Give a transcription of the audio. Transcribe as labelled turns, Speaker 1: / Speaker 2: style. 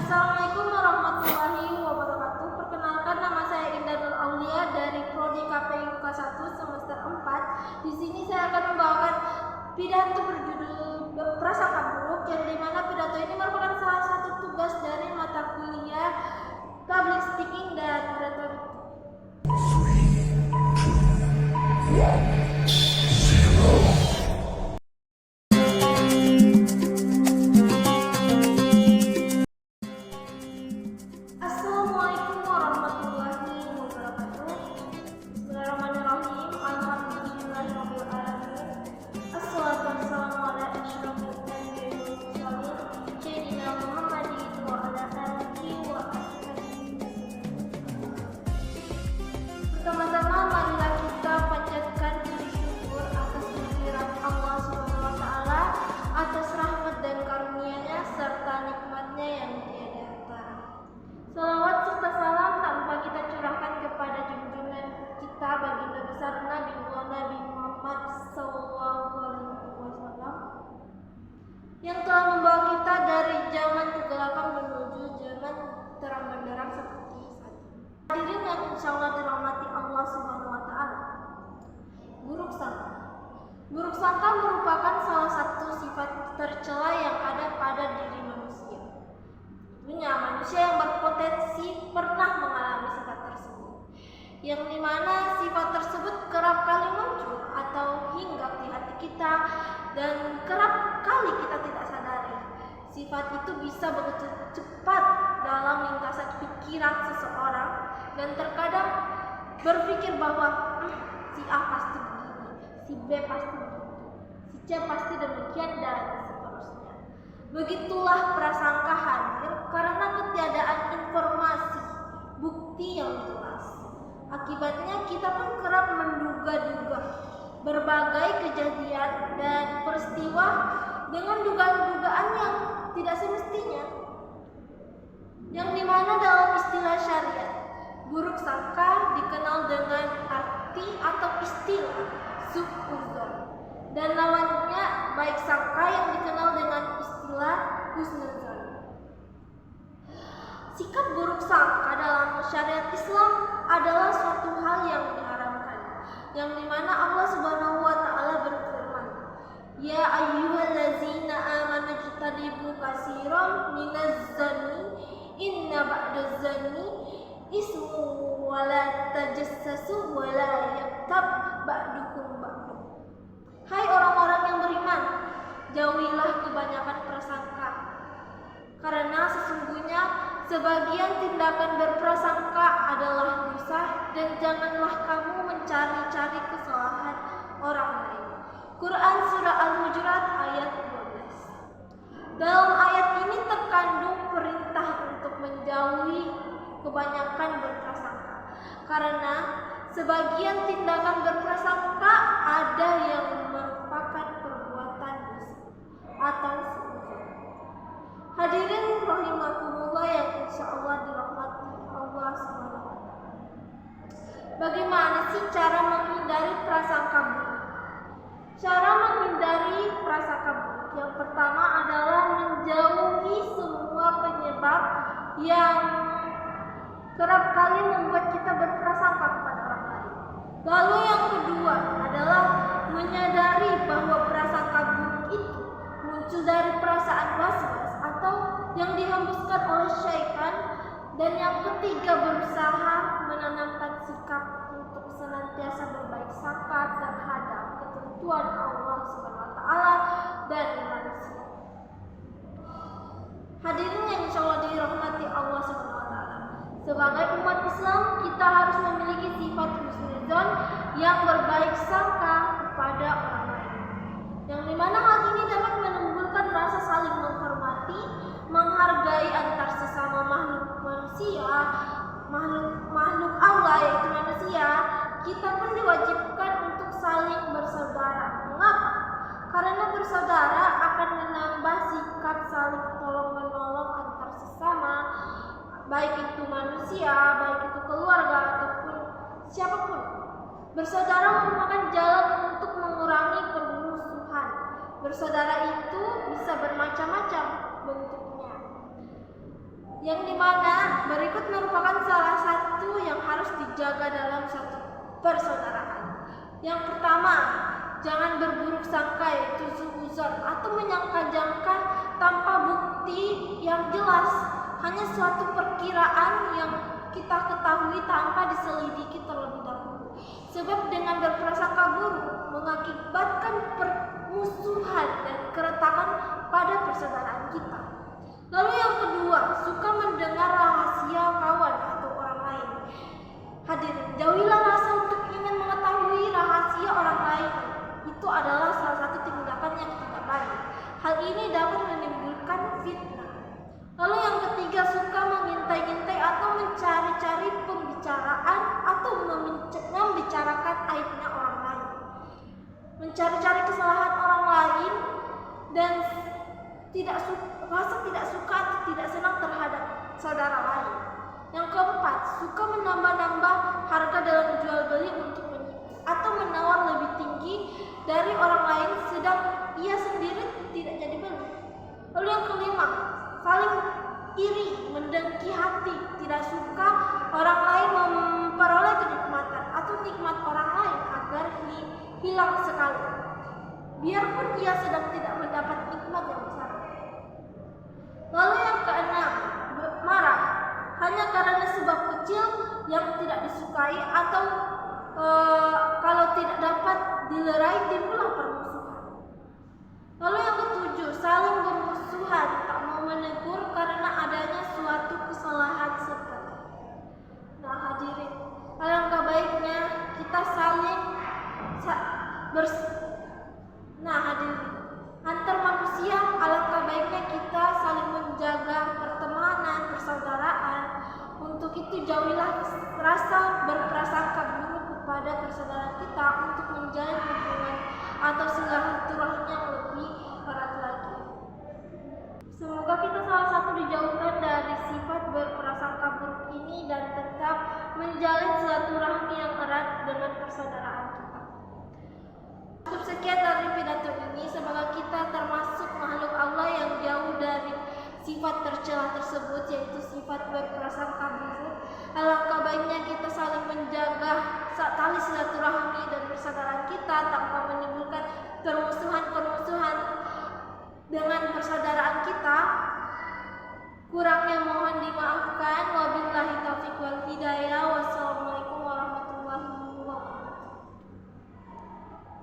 Speaker 1: Assalamualaikum warahmatullahi wabarakatuh. Perkenalkan, nama saya Indah Nur Aulia dari Prodi KPI Kelas 1 semester 4. Di sini saya akan membawakan pidato berjudul Prasangka Buruk, yang dimana pidato ini merupakan salah satu tugas dari mata kuliah Public Speaking dan Rhetoric. Assalamualaikum warahmatullahi wabarakatuh. Bismillahirrahmanirrahim. Alhamdulillahirabbil alamin. Assalatu wassalamu ala asyrofil anbiya'i wal mursalin sayyidina Muhammadin wa ala alihi wa ashabihi. Pertama-tama marilah kita panjatkan puji syukur atas kehadirat Allah Subhanahu wa taala, atas rahmat dan karunia-Nya serta nikmat-Nya yang tiada tara. Salawat serta salam tak lupa kita curahkan kepada junjungan kita baginda besar Nabi Muhammad SAW, yang telah membawa kita dari zaman kegelapan menuju zaman terang benderang seperti saat ini. Hadirin yang insyaallah dirahmati Allah Subhanahu wa taala. Buruk sangka. Buruk sangka merupakan salah satu sifat tercela yang ada pada diri manusia. Tentunya manusia yang berpotensi pernah mengalami sifat tersebut, yang dimana sifat tersebut kerap kali muncul atau hinggap di hati kita dan kerap kali kita tidak sadari. Sifat itu bisa begitu cepat dalam lintasan pikiran seseorang dan terkadang berpikir bahwa si A pasti begini, si B pasti begitu, si C pasti demikian dan seterusnya. Begitulah prasangka hadir karena ketiadaan informasi, bukti yang jelas. Akibatnya kita pun kerap menduga-duga berbagai kejadian dan peristiwa dengan dugaan-dugaan yang tidak semestinya. Yang dimana dalam istilah syariat, buruk sangka dikenal dengan arti atau istilah su'udzon, dan lawannya baik sangka yang dikenal dengan istilah husnudzon. Sikap buruk sangka dalam syariat Islam adalah suatu hal yang diharamkan, yang dimana Allah Subhanahu wa taala berfirman, "Ya ayyuhallazina amanu jtanibu katsiran minaz-zanni inna ba'daz-zanni ismu wa la tajassasu wa la yaktab ba'dukum ba'du." Hai orang-orang yang beriman, jauhilah kebanyakan prasangka, karena sesungguhnya sebagian tindakan berprasangka adalah dosa, dan janganlah kamu mencari-cari kesalahan orang lain. Quran Surah Al-Hujurat ayat 12. Dalam ayat ini terkandung perintah untuk menjauhi kebanyakan berprasangka, karena sebagian tindakan berprasangka ada yang merupakan perbuatan dosa atau suudzon. Hadirin rahimakumullah yang insyaallah dirahmati Allah Subhanahu wa taala. Bagaimana sih cara menghindari prasangka buruk? Cara menghindari prasangka buruk yang pertama adalah menjauhi semua penyebab yang kerap kali membuat kita berprasangka kepada orang lain. Lalu yang kedua adalah menyadari bahwa prasangka buruk itu muncul dari perasaan was-was atau yang dihembuskan oleh syaitan. Dan yang ketiga, berusaha menanamkan sikap untuk senantiasa berbaik sangka terhadap ketentuan Allah Subhanahu wa taala dan manusia. Hadirin yang insyaallah dirahmati Allah Subhanahu wa taala. Sebagai umat Islam, kita harus memiliki sifat husnudzon yang berbaik sangka kepada orang lain, yang dimana hal ini dapat menimbulkan rasa saling menghormati, menghargai antar sesama makhluk manusia, makhluk Allah yaitu manusia. Kita pun diwajibkan untuk saling bersaudara. Mengapa? Karena bersaudara akan menambah sikap saling tolong menolong antar sesama, baik itu manusia, baik itu keluarga ataupun siapapun. Bersaudara merupakan jalan untuk mengurangi permusuhan. Bersaudara itu bisa bermacam-macam bentuknya. yang dimana berikut merupakan salah satu yang harus dijaga dalam satu persaudaraan. Yang pertama, jangan berburuk sangka, yaitu suuzon atau menyangka-jangka tanpa bukti yang jelas, hanya suatu perkiraan yang kita ketahui tanpa diselidiki terlebih dahulu. Sebab dengan berprasangka buruk mengakibatkan permusuhan dan keretakan pada persaudaraan kita. Lalu yang kedua, suka mendengar rahasia kawan atau orang lain. Hadirin, jauhilah rasa untuk ingin mengetahui rahasia orang lain. Itu adalah salah satu tindakan yang tidak baik. Hal ini dapat menimbulkan fitnah. Lalu yang ketiga, suka mengintai-intai atau mencari-cari pembicaraan atau membicarakan aibnya orang lain. Mencari-cari kesalahan orang lain dan rasa tidak suka atau tidak senang terhadap saudara lain. Yang keempat, suka menambah-nambah harga dalam jual beli untuk menipu atau menawar lebih tinggi dari orang lain sedang ia sendiri tidak jadi beli. Lalu yang kelima, saling iri, mendengki hati, tidak suka orang lain memperoleh kenikmatan atau nikmat orang lain agar hilang sekali, biarpun ia sedang tidak mendapat nikmat yang besar. Lalu yang keenam, marah hanya karena sebab kecil yang tidak disukai atau kalau tidak dapat dilerai timbullah permusuhan. Lalu yang ketujuh, saling bermusuhan, tak mau menegur karena adanya suatu kesalahan sepele. Nah hadirin, alangkah baiknya kita saling antar manusia, alangkah baiknya kita saling menjaga pertemanan, persaudaraan. Untuk itu jauhilah rasa berprasangka buruk kepada persaudaraan kita untuk menjalin hubungan atau silaturahmi yang lebih erat lagi. Semoga kita salah satu dijauhkan dari sifat berprasangka buruk ini dan tetap menjalin silaturahmi yang erat dengan persaudaraan kita. Cukup sekian dari pidato ini. Semoga kita termasuk makhluk Allah yang jauh dari sifat tercela tersebut, yaitu sifat berprasangka buruk. Alangkah baiknya kita saling menjaga tali silaturahmi dan persaudaraan kita tanpa menimbulkan permusuhan dengan persaudaraan kita. Kurangnya mohon dimaafkan. Wabillahi taufiq wal hidayah.